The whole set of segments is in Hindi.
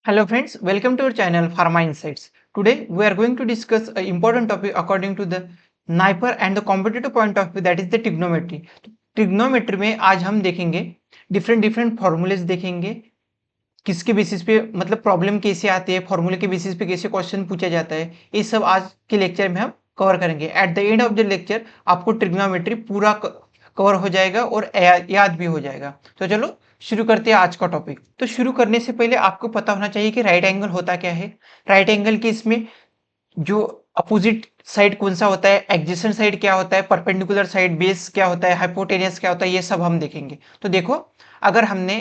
Hello friends, welcome to our channel Pharma Insights. Today we are going to discuss an important topic according to the NIPER and the competitive point of view, that is the trigonometry. Trigonometry में आज हम देखेंगे डिफरेंट फॉर्मूलेज देखेंगे, किसके बेसिस पे मतलब प्रॉब्लम कैसे आती है, फॉर्मूले के बेसिस पे कैसे क्वेश्चन पूछा जाता है, ये सब आज के लेक्चर में हम कवर करेंगे। At the end of the lecture आपको ट्रिग्नोमेट्री पूरा कवर हो जाएगा और याद भी हो जाएगा। तो चलो शुरू करते हैं आज का टॉपिक। तो शुरू करने से पहले आपको पता होना चाहिए कि राइट एंगल होता क्या है। राइट एंगल की इसमें जो अपोजिट साइड कौन सा होता है, एडजेसेंट साइड क्या होता है, परपेंडिकुलर साइड, बेस क्या होता है, हाइपोटेनियस क्या होता है, ये सब हम देखेंगे। तो देखो, अगर हमने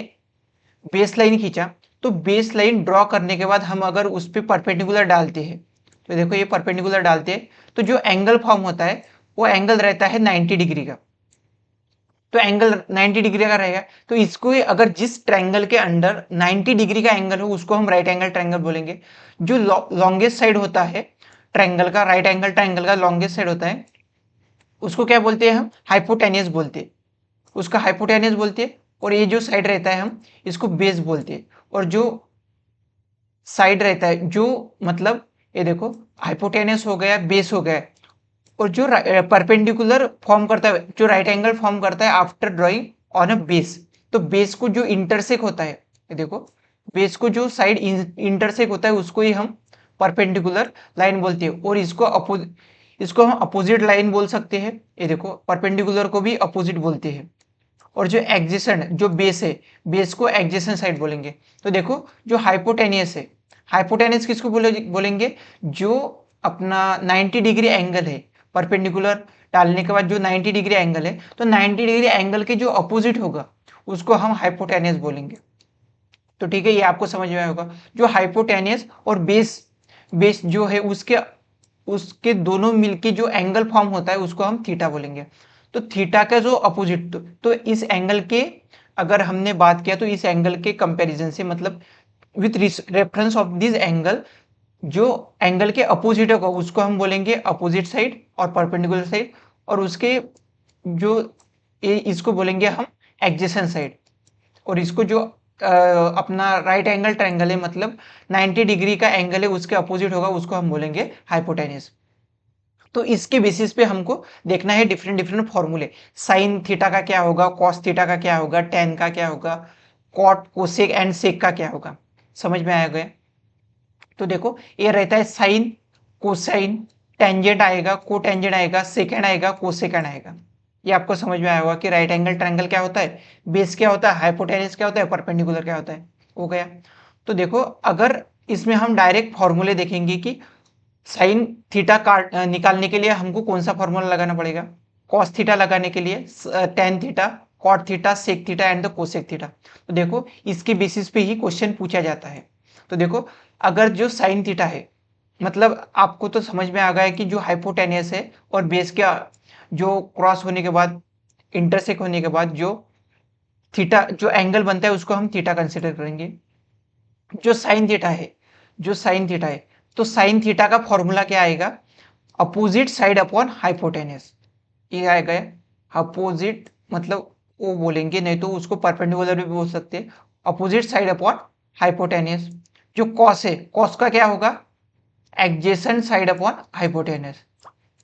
बेस लाइन खींचा तो बेस लाइन ड्रॉ करने के बाद हम अगर उस पर परपेंडिकुलर डालते हैं, तो देखो ये परपेंडिकुलर डालते हैं तो जो एंगल फॉर्म होता है वो एंगल रहता है 90 डिग्री का। तो एंगल 90 डिग्री का रहेगा। तो इसको अगर जिस ट्रायंगल के अंडर 90 डिग्री का एंगल हो उसको हम राइट एंगल ट्रायंगल बोलेंगे। जो लॉन्गेस्ट साइड होता है ट्रायंगल का, राइट एंगल ट्रायंगल का लॉन्गेस्ट साइड होता है, उसको क्या बोलते हैं हम? हाइपोटेनियस बोलते हैं, उसका हाइपोटेनियस बोलते हैं। और ये जो साइड रहता है हम इसको बेस बोलते हैं। और जो साइड रहता है जो मतलब ये देखो हाइपोटेनियस हो गया, बेस हो गया, और जो परपेंडिकुलर फॉर्म करता है, जो राइट एंगल फॉर्म करता है after drawing on a base. तो बेस को जो इंटरसेक होता है, ये देखो बेस को जो साइड इंटरसेक होता है उसको ही हम परपेंडिकुलर लाइन बोलते हैं। और इसको हम अपोजिट लाइन बोल सकते हैं। ये देखो परपेंडिकुलर को भी अपोजिट बोलते हैं। और जो एडजेसेंट जो बेस है, बेस को एडजेसेंट साइड बोलेंगे। तो देखो जो हाइपोटेनियस है, हाइपोटेनियस किसको बोलेंगे? जो अपना 90 डिग्री एंगल है, परपेंडिकुलर डालने के बाद जो 90 डिग्री एंगल है, तो 90 डिग्री एंगल के जो अपोजिट होगा उसको हम हाइपोटेनियस बोलेंगे। तो ठीक है, ये आपको समझ में आया होगा। जो हाइपोटेनियस और बेस बेस जो है उसके उसके दोनों मिलके जो एंगल फॉर्म होता है उसको हम थीटा बोलेंगे। तो थीटा का जो अपोजिट, तो इस एंगल के अगर हमने बात किया तो इस एंगल के कंपैरिजन से, मतलब with reference of this angle, जो एंगल के अपोजिट होगा उसको हम बोलेंगे अपोजिट साइड और परपेंडिकुलर साइड। और उसके जो इसको बोलेंगे हम एडजेसेंट साइड। और इसको जो अपना राइट एंगल ट्रायंगल है, मतलब 90 डिग्री का एंगल है, उसके अपोजिट होगा उसको हम बोलेंगे हाइपोटेनियस। तो इसके बेसिस पे हमको देखना है डिफरेंट फॉर्मूले। साइन थीटा का क्या होगा, कॉस थीटा का क्या होगा, टेन का क्या होगा, कॉट कोसेक एंड सेक का क्या होगा। समझ में आया गया? तो देखो ये रहता है साइन, कोसाइन, टेंजेंट आएगा, को टेंजेंट आएगा, सेकेंड आएगा, कोसेकेंड आएगा। ये आपको समझ में आया होगा कि राइट एंगल ट्रायंगल क्या होता है, बेस क्या होता है, हाइपोटेनियस क्या होता है, परपेंडिकुलर क्या होता है। हो गया। तो देखो अगर इसमें हम डायरेक्ट फॉर्मूले देखेंगे कि साइन थीटा निकालने के लिए हमको कौन सा फॉर्मूला लगाना पड़ेगा, कॉस थीटा लगाने के लिए tan theta, cot theta, sec theta and the cosec theta. तो देखो इसके बेसिस पे ही क्वेश्चन पूछा जाता है। तो देखो अगर जो साइन थीटा है, मतलब आपको तो समझ में आ गया कि जो हाइपोटेनियस है और बेस का जो क्रॉस होने के बाद, इंटरसेक्ट होने के बाद जो थीटा जो एंगल बनता है उसको हम थीटा कंसिडर करेंगे। जो साइन थीटा है, जो साइन थीटा है, तो साइन थीटा का फॉर्मूला क्या आएगा? Opposite side upon hypotenuse. ये आएगा अपोजिट, मतलब वो बोलेंगे, नहीं तो उसको परपेंडिकुलर भी बोल सकते हैं। Opposite side upon hypotenuse. जो कॉस है, कॉस का क्या होगा? Adjacent side upon hypotenuse.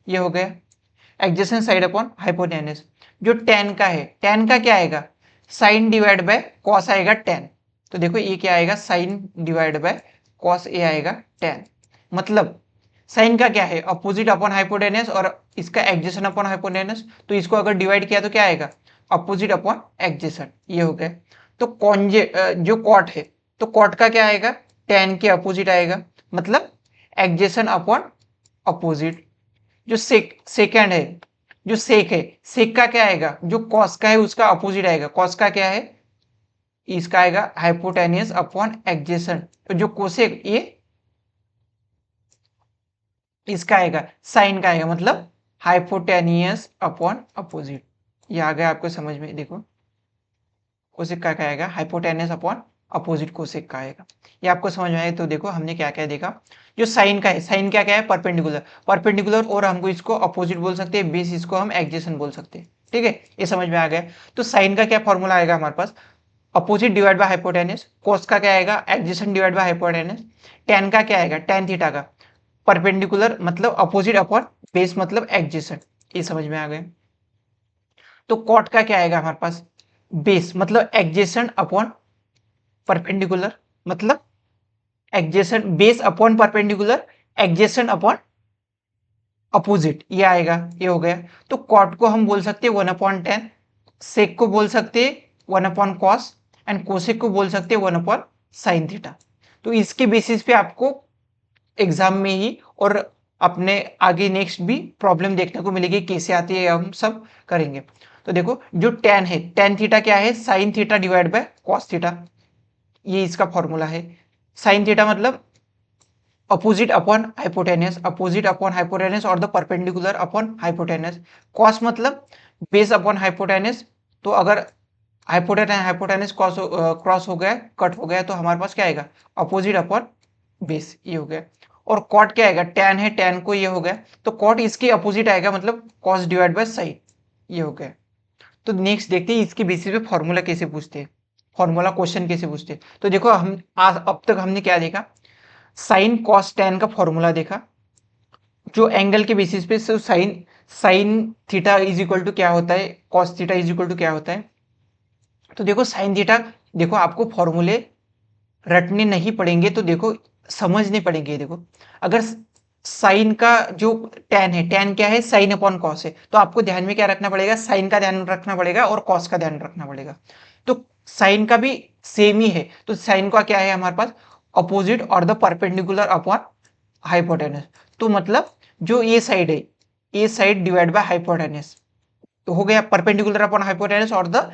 ये हो गया एडजेसेंट साइड अपॉन हाइपोटेनियस। जो टेन का है, टेन का क्या आएगा? साइन डिवाइड बाय कॉस आएगा टेन। तो देखो ये क्या आएगा? साइन डिवाइड बाय कॉस, ए आएगा टेन। मतलब साइन का क्या है? अपोजिट अपॉन हाइपोटेनियस, और इसका एडजेसेंट अपॉन हाइपोटेनियस। तो इसको अगर डिवाइड किया तो क्या आएगा? Opposite upon adjacent. ये हो गया। तो जो कॉट है, तो कॉट का क्या आएगा? टेन के अपोजिट आएगा, मतलब एडजेसेंट अपॉन अपोजिट। जो सेकेंड है, जो सेक है, सेक का क्या आएगा? जो कॉस का है उसका अपोजिट आएगा। कॉस का क्या है? इसका आएगा हाइपोटेनियस अपॉन एडजेसेंट। तो जो कोसेक, ये इसका आएगा साइन का आएगा, मतलब हाइपोटेनियस अपॉन अपोजिट। ये आ गया आपको समझ में? देखो कोसेक का क्या आएगा? हाइपोटेनियस अपॉन अपोजिट कोसेक का आएगा। ये आपको समझ में आएगा। तो देखो हमने क्या क्या देखा। जो साइन का है, साइन क्या क्या है? परपेंडिकुलर, परपेंडिकुलर, और हमको इसको अपोजिट बोल सकते हैं, बेस इसको हम एडजेसेंट बोल सकते हैं। ठीक है, ये समझ में आ गया। तो साइन का क्या फॉर्मूला आएगा हमारे पास? अपोजिट डिवाइड बाय हाइपोटेनस, कोस का क्या आएगा adjacent divide by hypotenuse, ten का क्या आएगा टेन थीटा का परपेंडिकुलर मतलब अपोजिट अपॉन बेस मतलब एडजेसेंट, ये समझ में आ गया। तो कॉट का क्या आएगा हमारे पास बेस मतलब एडजेसेंट अपॉन परपेंडिकुलर मतलब adjacent base upon perpendicular adjacent upon opposite, ये आएगा, ये हो गया। तो कॉट को हम बोल सकते हैं 1/10, सेक को बोल सकते हैं 1/cos एंड कोसेक को बोल सकते हैं 1/sin थीटा। तो इसके बेसिस पे आपको एग्जाम में ही और अपने आगे नेक्स्ट भी प्रॉब्लम देखने को मिलेगी, कैसे आती है हम सब करेंगे। तो देखो जो टेन है, टेन थीटा क्या है sine theta divide by cos theta, ये इसका फॉर्मूला है। साइन थीटा मतलब opposite upon hypotenuse, opposite upon hypotenuse और the perpendicular upon hypotenuse. Cos मतलब बेस अपॉन हाइपोटेनस, तो अगर हाइपोटेनस हाइपोटेनस क्रॉस हो गया कट हो गया तो हमारे पास क्या आएगा अपोजिट अपॉन बेस, ये हो गया। और कॉट क्या आएगा टेन है, टेन को ये हो गया तो कॉट इसके अपोजिट आएगा मतलब कॉस डिवाइड बाय साइन, ये हो गया। तो नेक्स्ट देखते हैं इसके बेसिस पे फॉर्मूला कैसे पूछते हैं, फॉर्मूला क्वेश्चन कैसे पूछते हैं। तो देखो हम अब तक हमने क्या देखा साइन कॉस टेन का फॉर्मूला देखा, जो एंगल के बेसिस पे sine sine theta is equal to क्या होता है cos theta is equal to क्या होता है। तो देखो साइन थीटा, देखो आपको फॉर्मूले रटने नहीं पड़ेंगे तो देखो समझने पड़ेंगे। देखो अगर साइन का जो टेन है, टेन क्या है साइन अपॉन कॉस है, तो आपको ध्यान में क्या रखना पड़ेगा साइन का ध्यान रखना पड़ेगा और कॉस का ध्यान रखना पड़ेगा। तो साइन का भी सेम ही है, तो साइन का क्या है हमारे पास अपोजिट और द परपेंडिकुलर अपॉन हाइपोटेनस। तो मतलब जो ये साइड है, ये साइड डिवाइड बाय हाइपोटेनस, तो हो गया परपेंडिकुलर अपॉन हाइपोटेनस और the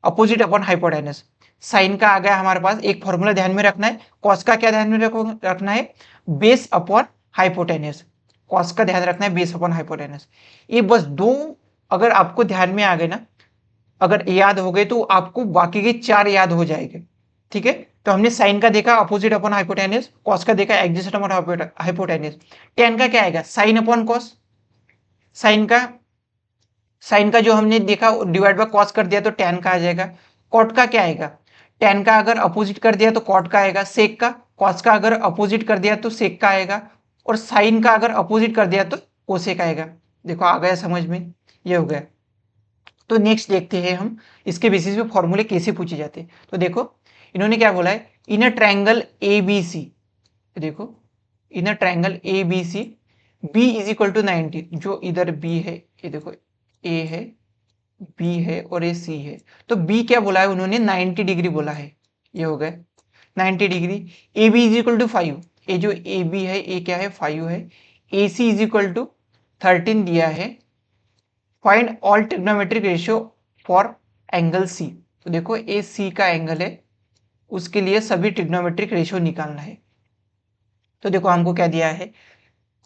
opposite upon hypotenuse. Sine का आ गया हमारे पास, एक फॉर्मूला ध्यान में रखना है। कॉस का क्या ध्यान में रखना है बेस अपॉन हाइपोटेनस, कॉस का ध्यान रखना है बेस अपॉन हाइपोटेनस। ये बस दो अगर आपको ध्यान में आ गए ना, अगर याद हो गए तो आपको बाकी के चार याद हो जाएंगे। ठीक है, तो हमने साइन का देखा अपोजिट अपॉन हाइपोटेनस, कॉस का देखा एडजेसेंट अपॉन हाइपोटेनस, टेन का क्या आएगा साइन अपॉन कॉस, साइन का जो हमने देखा डिवाइड बाय कॉस कर दिया तो टेन का आ जाएगा। कॉट का क्या आएगा टेन का अगर अपोजिट कर दिया तो कॉट का आएगा, सेक का कॉस का अगर अपोजिट कर दिया तो सेक का आएगा, और साइन का अगर अपोजिट कर दिया तो कोसेक आएगा। देखो आ गया समझ में, ये हो गया। तो नेक्स्ट देखते हैं हम इसके बेसिस पे फॉर्मूले कैसे पूछे जाते हैं। तो देखो इन्होंने क्या बोला है इन a triangle A B C, देखो in a triangle A B C B is equal to 90, जो इधर बी है ये देखो ए है बी है और ये सी है, तो बी क्या बोला है उन्होंने 90 डिग्री बोला है, ये हो गए 90 degree. A B is equal to 5, ये जो ए बी है ये क्या है 5 है, A C is equal to 13 दिया है। Find all trigonometric ratio for angle C, तो देखो ए सी का एंगल है उसके लिए सभी ट्रिग्नोमेट्रिक रेशियो निकालना है। तो देखो हमको क्या दिया है,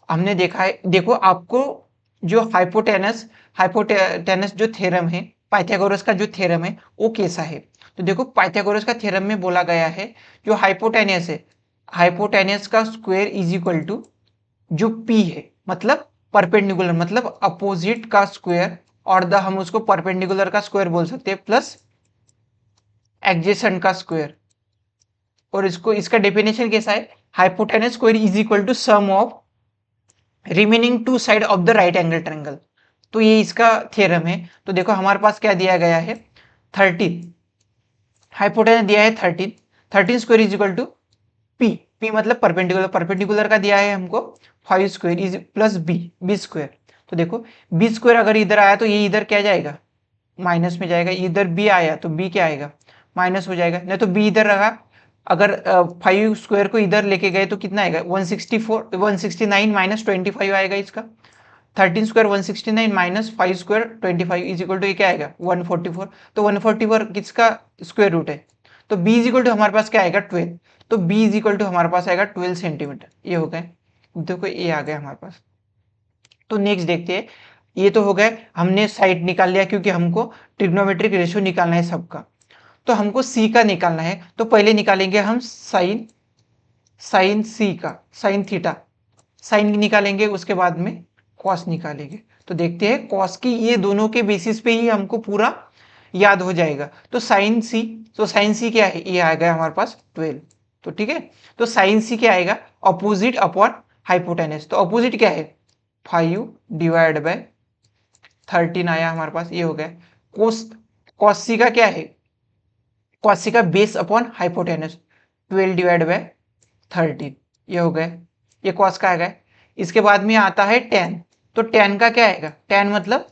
हमने देखा है, देखो आपको जो हाइपोटेनस हाइपोटेनस जो थ्योरम है पाइथागोरस का जो थ्योरम है वो कैसा है। तो देखो पाइथागोरस का थ्योरम में बोला गया है जो हाइपोटेनस है, हाइपोटेनस का स्क्वायर इज इक्वल टू जो पी है मतलब परपेंडिकुलर मतलब अपोजिट का स्क्वायर, और द हम उसको परपेंडिकुलर का स्क्वायर बोल सकते हैं प्लस एडजेसेंट का स्क्वायर। और इसको इसका डेफिनेशन कैसा है hypotenuse square is equal to sum of remaining two side of the right angle triangle. तो ये इसका थ्योरम है। तो देखो हमारे पास क्या दिया गया है 13, हाइपोटेनस दिया है 13, 13 square is equal to P, P मतलब परपेंडिकुलर, परपेंडिकुलर का दिया है हमको 5 square is plus B, B square. तो देखो बी स्क्वायर अगर इधर आया तो ये इधर क्या जाएगा माइनस में जाएगा, इधर बी आया तो बी क्या आएगा माइनस हो जाएगा, नहीं तो बी इधर रहा, अगर 5 स्क्वायर को इधर लेके गए तो कितना आएगा 164 169 माइनस 25 आएगा इसका। 13 square 169 minus 5 square 25 is equal to ये क्या आएगा 144, तो 144 किसका स्क्वायर रूट है, तो b इज इक्वल टू हमारे पास क्या आएगा 12, तो b इज इक्वल टू हमारे पास आएगा 12 सेंटीमीटर, ये हो गए। देखो ये आ गया हमारे पास। तो नेक्स्ट देखते हैं, ये तो हो गए हमने साइड निकाल लिया क्योंकि हमको ट्रिग्नोमेट्रिक रेशियो निकालना है सबका। तो हमको सी का निकालना है, तो पहले निकालेंगे हम साइन, साइन सी का साइन थीटा, साइन निकालेंगे उसके बाद में कॉस निकालेंगे। तो देखते हैं कॉस की, ये दोनों के बेसिस पे ही हमको पूरा याद हो जाएगा। तो साइन सी, तो साइन सी क्या है, ये आ गया हमारे पास 12। तो ठीक है, तो साइन सी क्या आएगा, अपोजिट अपॉन हाइपोटेनस। तो अपोजिट क्या है, 5 डिवाइड बाय 13 आया हमारे पास, ये हो गया। कोस कॉस सी का क्या है, कॉस सी का base upon hypotenuse, 12 divide by 13, ये हो गया, ये कॉस का आ गया। इसके बाद में आता है टेन। तो टेन का क्या आएगा, टेन मतलब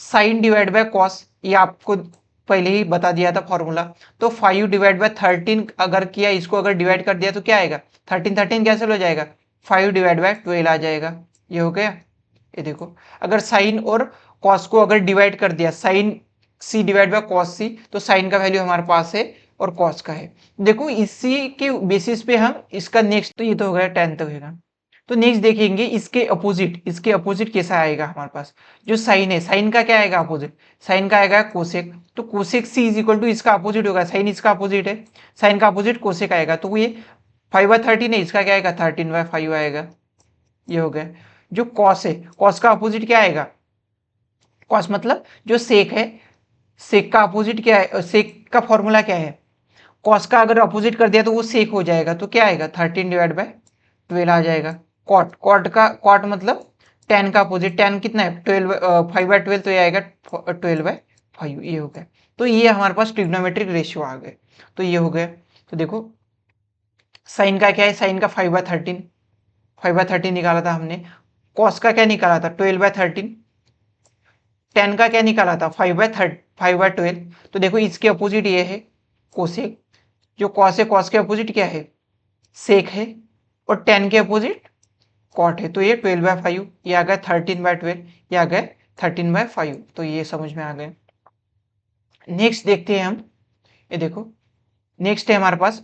साइन डिवाइड बाय कॉस, ये आपको पहले ही बता दिया था फॉर्मूला। तो 5 डिवाइड बाय 13 अगर किया, इसको अगर डिवाइड कर दिया तो क्या आएगा, 13 13 कैंसिल हो जाएगा, 5 डिवाइड बाय 12 आ जाएगा, ये हो गया। ये देखो, अगर साइन और कॉस को अगर डिवाइड कर दिया, sine C divide by cos C, तो साइन का वैल्यू हमारे पास है और कॉस का है। देखो इसी के बेसिस पे हम इसका नेक्स्ट, तो ये तो हो गया 10 तक होगा। तो नेक्स्ट देखेंगे इसके अपोजिट, इसके अपोजिट कैसा आएगा हमारे पास। जो साइन है, साइन का क्या आएगा अपोजिट, साइन का आएगा कोसेक। तो cosec C is equal to इसका अपोजिट होगा, साइन इसका अपोजिट है, साइन का अपोजिट कोसेक आएगा। तो ये 5/13 है, इसका क्या आएगा 13/5 आएगा, ये हो गया। जो कॉस है, कॉस का अपोजिट क्या आएगा, कॉस मतलब जो सेक है, सेक का अपोजिट क्या है, सेक का फॉर्मूला क्या है, कॉस का अगर अपोजिट कर दिया तो वो सेक हो जाएगा। तो क्या आएगा 13 डिवाइड बाय 12 आ जाएगा। कॉट, कॉट का कॉट मतलब टेन का अपोजिट, टेन कितना है 12, 5/12, तो ये आएगा 12/5, ये हो गया। तो ये हमारे पास ट्रिग्नोमेट्रिक रेशियो आ गए। तो ये हो गया। तो देखो साइन का क्या है, साइन का 5/13, 5/13 निकाला था हमने। कॉस का क्या निकाला था 12/13, टेन का क्या निकाला था 5/12। तो देखो इसके अपोजिट ये है कोसेक, जो कॉस है कॉस के अपोजिट क्या है, सेक है, और टेन के अपोजिट कॉट है। तो ये 12/5, ये आ गया 13/12, ये आ गया 13/5। तो ये समझ में आ गए। नेक्स्ट देखते हैं हम, ये देखो नेक्स्ट है हमारे पास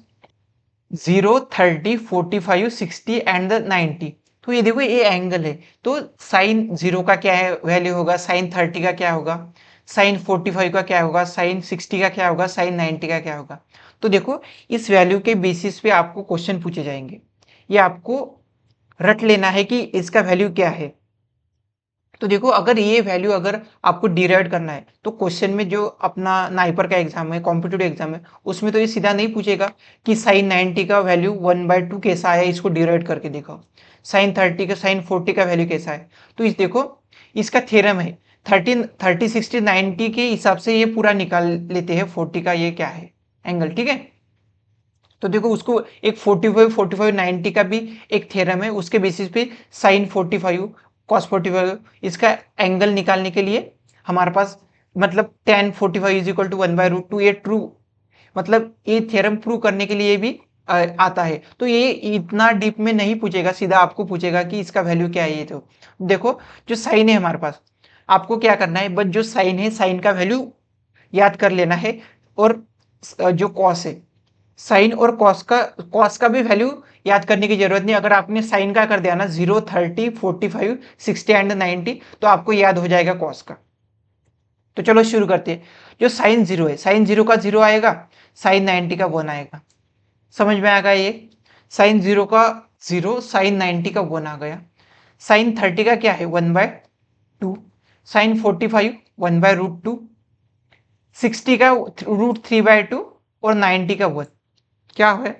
0, 30, 45, 60 एंड 90। तो ये देखो ये एंगल है। तो साइन 0 का क्या है वैल्यू होगा, साइन 30 का क्या होगा, साइन 45 का क्या होगा, साइन 60 का क्या होगा, साइन 90 का क्या होगा। तो देखो इस वैल्यू के बेसिस पे आपको क्वेश्चन पूछे जाएंगे, ये आपको रट लेना है कि इसका वैल्यू क्या है। तो देखो अगर ये वैल्यू अगर आपको डिराइव करना है, तो क्वेश्चन में जो अपना नाइपर का एग्जाम है, कॉम्पिटिटिव एग्जाम है, उसमें तो ये सीधा नहीं पूछेगा कि साइन 90 का वैल्यू 1/2 कैसा है, इसको डिराइव करके दिखाओ। साइन 30 का, साइन 40 का वैल्यू कैसा है। तो इस देखो इसका थ्योरम है, 30, 60, 90 के हिसाब से ये पूरा निकाल लेते हैं 40 का ये क्या है एंगल, ठीक है। तो देखो उसको एक 45, 45, 90 का भी एक थ्योरम है, उसके बेसिस पे साइन 45, कॉस 45, इसका एंगल निकालने के लिए हमारे पास मतलब tan 45 इज इक्वल टू 1/√2, ये ट्रू मतलब ये थ्योरम प्रूव करने के लिए भी आता है। तो ये इतना डीप में नहीं पूछेगा, सीधा आपको पूछेगा कि इसका वैल्यू क्या है। ये तो देखो जो साइन है हमारे पास, आपको क्या करना है, बस जो साइन है साइन का वैल्यू याद कर लेना है, और जो कॉस है, साइन और कॉस का भी वैल्यू याद करने की जरूरत नहीं। अगर आपने साइन का कर दिया ना 0, 30, 45, 60 एंड 90, तो आपको याद हो जाएगा कॉस का। तो चलो शुरू करते हैं। जो साइन 0 है, साइन 0 का 0 आएगा, साइन 90 का 1 आएगा। समझ में आ गया ये, साइन 0 का 0, साइन 90 का 1 आ गया। साइन 30 का क्या है 1/2, साइन 45 1/√2, 60 का √3/2 और 90 का 1 क्या है।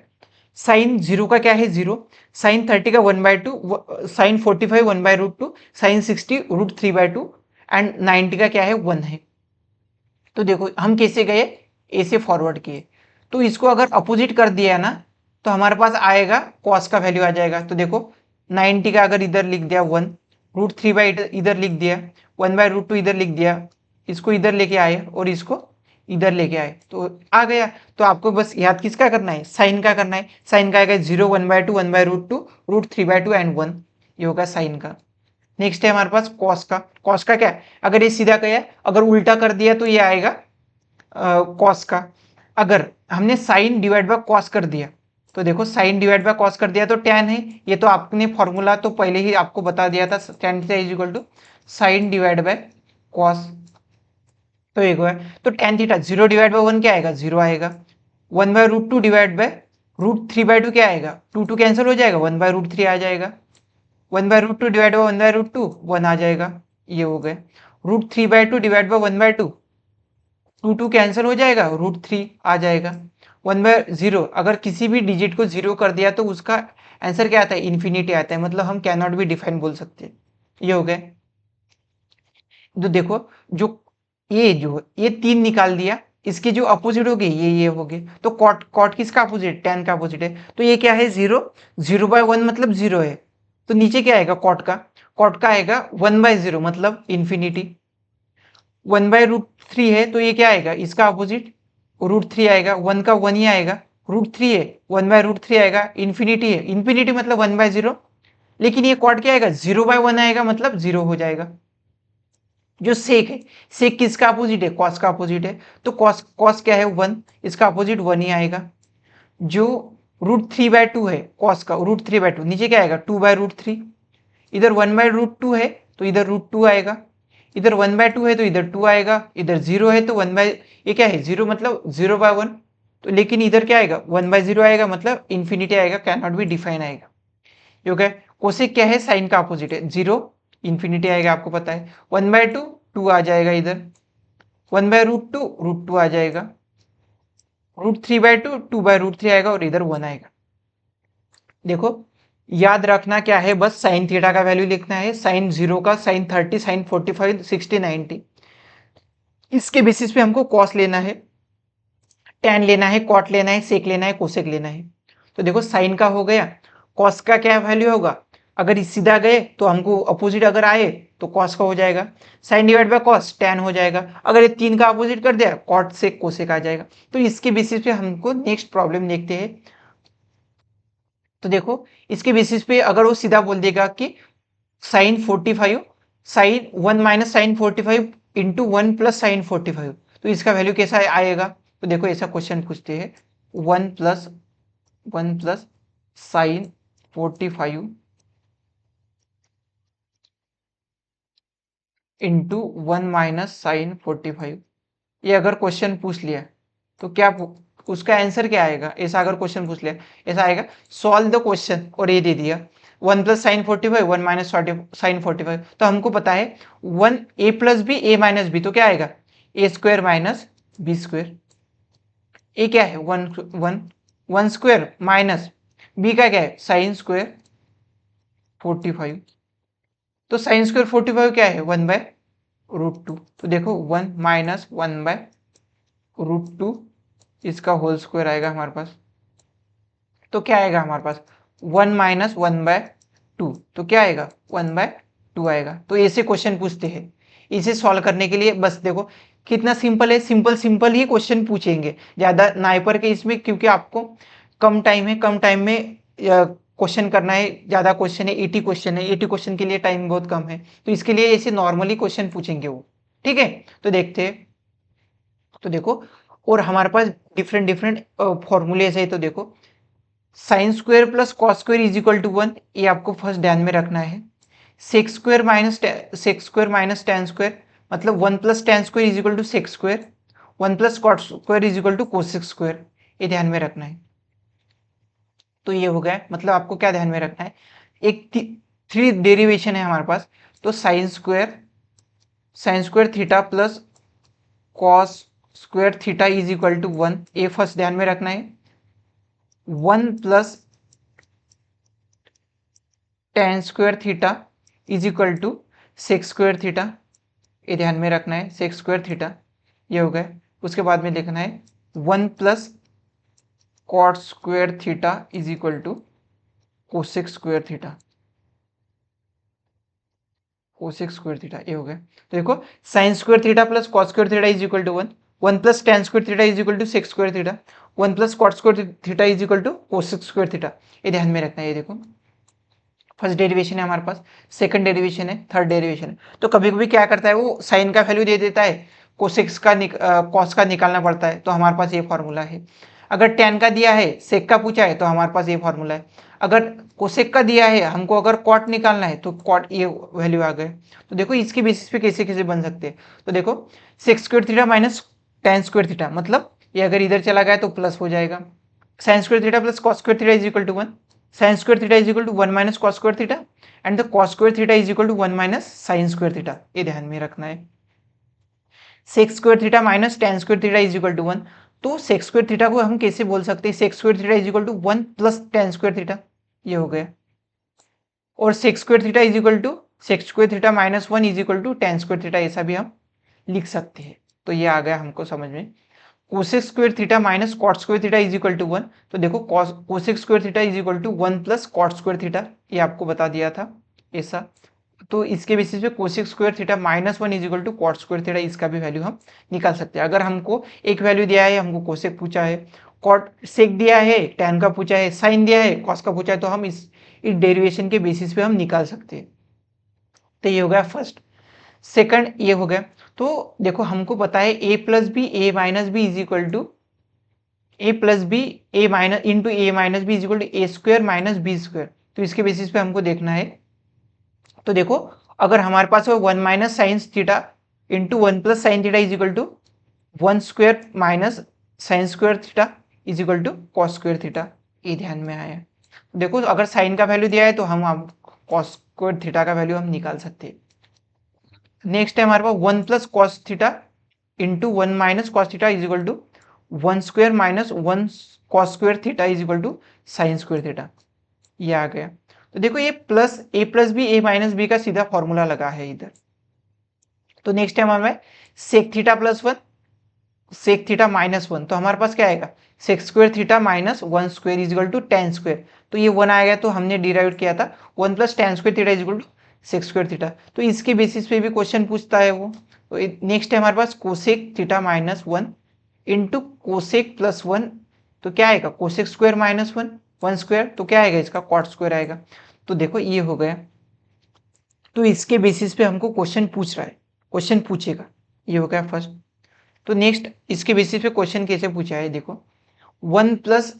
साइन 0 का क्या है 0, साइन 30 का 1/2, साइन 45 1/√2, साइन 60 √3/2 एंड 90 का क्या है 1 है। तो देखो हम कैसे गए, ए से फॉरवर्ड किए। तो इसको अगर अपोजिट कर दिया ना, तो हमारे पास आएगा कॉस का वैल्यू आ जाएगा। तो देखो 90 का अगर इधर लिख दिया 1, √3 इधर लिख दिया, 1/√2 इधर लिख दिया, इसको इधर लेके आए और इसको इधर लेके आए तो आ गया। तो आपको बस याद किसका करना है, साइन का करना है। साइन का आएगा 0, 1/2, 1/√2, √3/2 एंड 1, ये होगा साइन का। नेक्स्ट है हमारे पास कॉस का। कॉस का क्या है, अगर ये सीधा गया, अगर उल्टा कर दिया तो ये आएगा कॉस का। अगर हमने साइन डिवाइड बाय कॉस कर दिया, तो देखो साइन डिवाइड बाय कॉस कर दिया तो tan है, ये तो आपने फॉर्मूला तो पहले ही आपको बता दिया था, tan theta is equal to sine divide by cos. तो एक है, तो tan थीटा 0 डिवाइड बाय 1 क्या आएगा 0 आएगा। 1/√2 डिवाइड बाय √3/2 क्या आएगा, 2 कैंसिल हो जाएगा, 1/√3 आ जाएगा। 1/√2 डिवाइड बाय 1/√2 1 आ जाएगा, ये हो गए। √3/2 divide by 1/2 two two cancel हो जाएगा, √3 आ जाएगा। 1/0 अगर किसी भी डिजिट को 0 कर दिया तो उसका आंसर क्या आता है, इन्फिनिटी आता है, मतलब हम कैन नॉट बी डिफाइन बोल सकते हैं। ये हो गया। तो देखो जो ये 3 निकाल दिया, इसके जो अपोजिट हो गए ये हो गए, तो कॉट कॉट किसका अपोजिट, tan का अपोजिट है, तो ये क्या है 0, 0/1 मतलब 0 है, तो नीचे क्या आएगा कॉट का आएगा 1/0 मतलब इन्फिनिटी। 1/√3 है तो ये क्या आएगा, इसका अपोजिट √3 आएगा, 1 का 1 ही आएगा, √3 है 1/√3 आएगा, इन्फिनिटी है, इन्फिनिटी मतलब 1/0, लेकिन ये कॉट क्या आएगा 0/1 आएगा मतलब 0 हो जाएगा। जो सेक है, सेक किसका अपोजिट है, कॉस का अपोजिट है, तो कॉस कॉस क्या है 1, इसका अपोजिट 1 ही आएगा। जो √3/2 है कॉस का, √3/2 नीचे क्या आएगा 2/√3, इधर 1/√2 है तो इधर √2 आएगा, इधर 1/2 है तो इधर 2 आएगा, इधर 0 है तो 1 बाय, ये क्या है 0 मतलब 0/1, तो लेकिन इधर क्या आएगा 1/0 आएगा मतलब इन्फिनिटी आएगा, कैन नॉट बी डिफाइन आएगा। जो क्या कोसेक क्या है, साइन का अपोजिट है, 0 इन्फिनिटी आएगा, आपको पता है। 1/2 2 आ जाएगा, इधर 1/√2 √2 आ जाएगा, √3/2 2/√3 आएगा और इधर 1 आएगा। देखो याद रखना क्या है, बस साइन थीटा का वैल्यू लिखना है, साइन 0 का, साइन 30, साइन 45, 60, 90, इसके बेसिस पे हमको कॉस लेना है, टैन लेना है, कॉट लेना है, सेक लेना है, कोसेक लेना है। तो देखो साइन का हो गया, कॉस का क्या वैल्यू होगा, अगर इस सीधा गए तो हमको अपोजिट अगर आए तो कॉस का हो जाएगा, sine divide by cos tan हो जाएगा, अगर ये 3 का अपोजिट कर दिया कॉट सेक कोसेक आ जाएगा। तो इसके बेसिस पे हमको नेक्स्ट प्रॉब्लम देखते हैं। तो देखो इसके बेसिस पे अगर वो सीधा बोल देगा कि sine 45 sine 1 minus sine 45 into 1 plus sine 45, तो इसका वैल्यू कैसा आएगा, तो देखो ऐसा क्वेश्चन पूछते हैं 1 plus sine 45 into 1 minus sine 45, ये अगर क्वेश्चन पूछ लिया तो क्या उसका आंसर क्या आएगा, ऐसा अगर क्वेश्चन पूछ लिया ऐसा आएगा, सॉल्व द क्वेश्चन, और ये दे दिया 1 प्लस साइन 45 1 माइनस साइन 45, तो हमको पता है 1 a plus B a minus B, तो क्या आएगा a square minus B square, A क्या है 1 स्क्वायर माइनस बी का क्या है साइन स्क्वायर 45, तो साइन स्क्वायर 45 क्या है 1/√2, तो देखो 1 माइनस 1/√2 इसका होल स्क्वायर आएगा हमारे पास, तो क्या आएगा हमारे पास 1 माइनस 1/2, तो क्या आएगा 1/2 आएगा। तो ऐसे क्वेश्चन पूछते हैं, इसे सॉल्व करने के लिए बस देखो कितना सिंपल है, सिंपल सिंपल ही क्वेश्चन पूछेंगे, ज्यादा नाइपर के इसमें, क्योंकि आपको कम टाइम है, कम टाइम में क्वेश्चन करना है, ज्यादा क्वेश्चन है 80 क्वेश्चन है, 80 क्वेश्चन के लिए टाइम बहुत कम है, तो इसके लिए ऐसे नॉर्मली क्वेश्चन पूछेंगे वो, ठीक है। तो देखते हैं, तो देखो और हमारे पास डिफरेंट डिफरेंट फॉर्मूलेज है, तो देखो sine square plus cos square is equal to 1, ये आपको फर्स्ट ध्यान में रखना है। Sec square minus tan square मतलब 1 plus tan square is equal to sec square, 1 plus cot square is equal to cosec square, ये ध्यान में रखना है। तो ये हो गया, मतलब आपको क्या ध्यान में रखना है, एक 3 डेरिवेशन है हमारे पास, तो sine square theta plus cos square theta is equal to 1, ये फर्स्ट ध्यान में रखना है। 1 plus tan square theta is equal to sec square theta, ये ध्यान में रखना है, सेक्स स्क्वायर थीटा, ये हो गया। उसके बाद में लिखना है 1 plus cot square theta is equal to cosec square theta, cosec square theta, ये हो गया। तो देखो sine square theta plus cos square theta is equal to 1, 1 plus tan square theta is equal to sec square theta, 1 plus cot square theta is equal to cosec square theta, ये ध्यान में रखना है। ये देखो फर्स्ट डेरिवेशन है हमारे पास, सेकंड डेरिवेशन है, थर्ड डेरिवेशन है। तो कभी कभी क्या करता है वो साइन का वैल्यू दे देता है, कोसेक्स का कॉस का निकालना पड़ता है, तो हमारे पास ये फॉर्मूला है। अगर टेन का दिया है, सेक का पूछा है, तो हमारे पास ये फॉर्मूला है। अगर कोसेक का दिया है, हमको अगर कॉट निकालना है, तो कॉट ये वैल्यू आ गए। तो देखो इसके बेसिस पे कैसे कैसे बन सकते हैं, तो देखो sex square theta minus tan square theta, मतलब ये अगर इधर चला गया तो प्लस हो जाएगा, sine square theta plus cos square theta is equal to 1, sin square theta is equal to 1 minus cos square theta and the cos square theta is equal to 1 minus sin square theta, ये ध्यान में रखना है। Sec square theta minus tan square theta is equal to 1। तो सेक स्क्वायर थीटा को हम कैसे बोल सकते हैं, sec square theta is equal to 1 plus tan square theta, ये हो गया। और sec square theta is equal to sec square theta minus 1 is equal to tan square theta, ऐसा भी हम लिख सकते हैं। तो ये आ गया हमको समझ में। Cosec square theta minus cot square theta is equal to 1। तो देखो cosec square theta is equal to 1 plus cot square theta, ये आपको बता दिया था ऐसा। तो इसके बेसिस पे cosec square theta minus 1 is equal to cot square theta, इसका भी वैल्यू हम निकाल सकते हैं। अगर हमको एक वैल्यू दिया है, हमको कोसेक पूछा है, कॉट सेक दिया है, टैन का पूछा है, साइन दिया है, कॉस का पूछा है, तो हम इस डेरिवेशन के बेसिस पे हम निकाल सकते हैं। तो ये हो गया फर्स्ट। सेकंड ये हो गया। तो देखो हमको पता है A plus B A minus B is equal to A plus B A minus into A minus B is equal to A square minus B square. तो इसके बेसिस पे हमको देखना है। तो देखो अगर हमारे पास है 1 minus sine theta into 1 plus sine theta is equal to 1 square minus sine square theta is equal to cos square theta, ये ध्यान में आया। देखो अगर साइन का वैल्यू दिया है तो हम कॉस स्क्वायर थीटा का वैल्यू हम निकाल सकते हैं। नेक्स्ट है हमारे पास 1 plus cos theta into 1 minus cos theta is equal to 1 square minus 1 cos square theta is equal to sine square theta, ये आ गया। तो देखो ये plus B A minus B का सीधा फॉर्मूला लगा है इधर। तो नेक्स्ट टाइम हमारे sec theta plus 1 sec theta minus 1, तो हमारे पास क्या आएगा, sec square theta minus 1 square is equal to tan square. तो ये 1 आएगा, तो हमने डिराइव किया था 1 plus tan square theta is equal to sec square theta. तो इसके बेसिस पे भी क्वेश्चन पूछता है वो। तो नेक्स्ट है हमारे पास cosec theta minus 1 into cosec plus 1, तो क्या आएगा, कोसेक स्क्वायर माइनस 1 स्क्वायर, तो क्या आएगा इसका कॉट स्क्वायर आएगा। तो देखो ये हो गया। तो इसके बेसिस पे हमको क्वेश्चन पूछ रहा है, क्वेश्चन पूछेगा, ये हो गया फर्स्ट। तो नेक्स्ट इसके बेसिस पे क्वेश्चन कैसे पूछा है, देखो 1 plus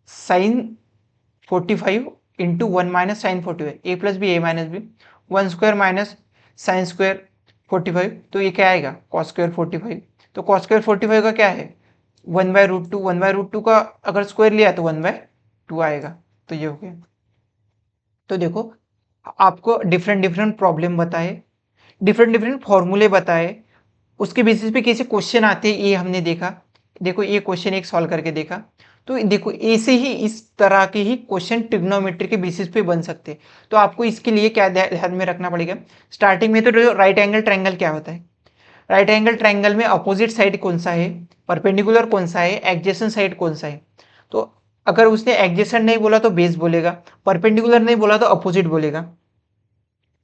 sine 45 into 1 minus sine 45, A plus B A minus B, 1 square minus sine square 45, तो ये क्या आएगा कॉस स्क्वायर 45। तो कॉस स्क्वायर 45 का क्या है 1/√2, 1/√2 का अगर स्क्वायर लिया तो 1/2 आएगा। तो ये हो गया। तो देखो आपको डिफरेंट डिफरेंट प्रॉब्लम बताए, डिफरेंट डिफरेंट फॉर्मूले बताए, उसके बेसिस पे कैसे क्वेश्चन आते हैं ये हमने देखा। देखो ये क्वेश्चन एक सॉल्व करके देखा। तो देखो ऐसे ही इस तरह के ही क्वेश्चन ट्रिग्नोमेट्री के बेसिस पे बन सकते हैं। तो आपको इसके लिए क्या ध्यान में रखना पड़ेगा, स्टार्टिंग में तो राइट एंगल ट्रायंगल क्या होता है, राइट एंगल ट्रायंगल में अपोजिट साइड कौन सा है, परपेंडिकुलर कौन सा है, एडजेसेंट साइड कौन सा है। तो अगर उसने एडजेसेंट नहीं बोला तो बेस बोलेगा, परपेंडिकुलर नहीं बोला तो अपोजिट बोलेगा।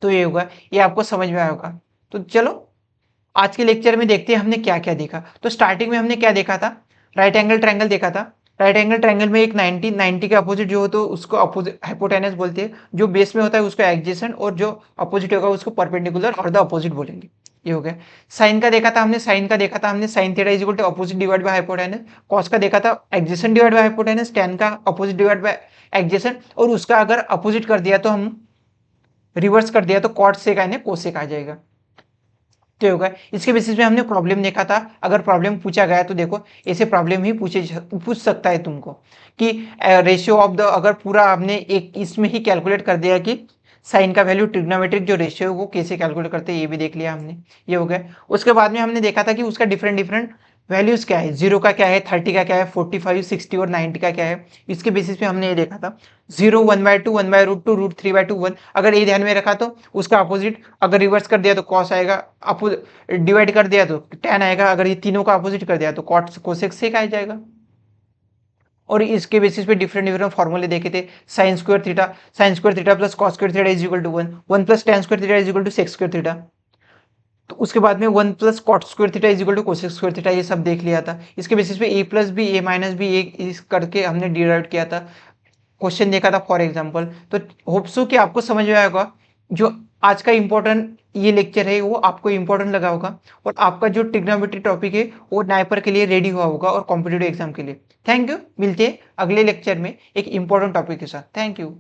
तो ये होगा, ये आपको समझ में आया होगा। तो चलो आज के लेक्चर में देखते हैं हमने क्या क्या देखा। तो स्टार्टिंग में हमने क्या देखा था, राइट एंगल ट्रायंगल देखा था। राइट एंगल ट्रायंगल में एक 90 के अपोजिट जो हो तो उसको अपोजिट हाइपोटेनस बोलते हैं, जो बेस में होता है उसको एडजेसेंट, और जो अपोजिट होगा उसको परपेंडिकुलर और द अपोजिट बोलेंगे। ये हो गया। साइन का देखा था हमने, साइन का देखा था हमने sine theta is equal to opposite divide by hypotenuse. Cos का देखा था adjacent divide by hypotenuse, tan का अपोजिट डिवाइड बाय एडजेसेंट, और उसका अगर अपोजिट कर दिया तो हम रिवर्स कर दिया तो कॉट सेक यानी कोसेक आ जाएगा। तो होगा। इसके बेसिस पे हमने प्रॉब्लम देखा था। अगर प्रॉब्लम पूछा गया तो देखो ऐसे प्रॉब्लम ही पूछ सकता है तुमको कि रेशियो ऑफ द, अगर पूरा हमने एक इसमें ही कैलकुलेट कर दिया कि साइन का वैल्यू ट्रिग्नोमेट्रिक जो रेशियो है वो कैसे कैलकुलेट करते हैं, ये भी देख लिया हमने। ये हो गया। उसके बाद में हमने देखा था कि उसका डिफरेंट डिफरेंट वैल्यूज क्या है, 0 का क्या है, 30 का क्या है, 45, 60 और 90 का क्या है। इसके बेसिस पे हमने ये देखा था 0, 1/2, 1/√2, √3/2, 1। अगर ये ध्यान में रखा तो उसका अपोजिट अगर रिवर्स कर दिया तो कॉस आएगा, डिवाइड कर दिया तो टैन आएगा, अगर ये तीनों का अपोजिट कर दिया तो कॉट कोसेक सेक आ जाएगा। और इसके बेसिस पे डिफरेंट डिफरेंट फॉर्मूले देखे थे, sine square theta plus cos square theta is equal to 1, 1 plus tan square theta is equal to sec square theta. तो उसके बाद में 1 plus cot square theta is equal to cosec square theta, ये सब देख लिया था। इसके बेसिस पे A plus B A minus B इस करके हमने डिराइव किया था, क्वेश्चन देखा था फॉर एग्जांपल। तो होप सो कि आपको समझ में आया होगा। जो आज का इंपॉर्टेंट ये लेक्चर है वो आपको इंपॉर्टेंट लगा होगा, और आपका जो ट्रिग्नोमेट्री टॉपिक है वो नाइपर के लिए रेडी हुआ होगा और कॉम्पिटिटिव एग्जाम के लिए। थैंक यू, मिलते हैं अगले लेक्चर में एक इंपॉर्टेंट टॉपिक के साथ। Thank you.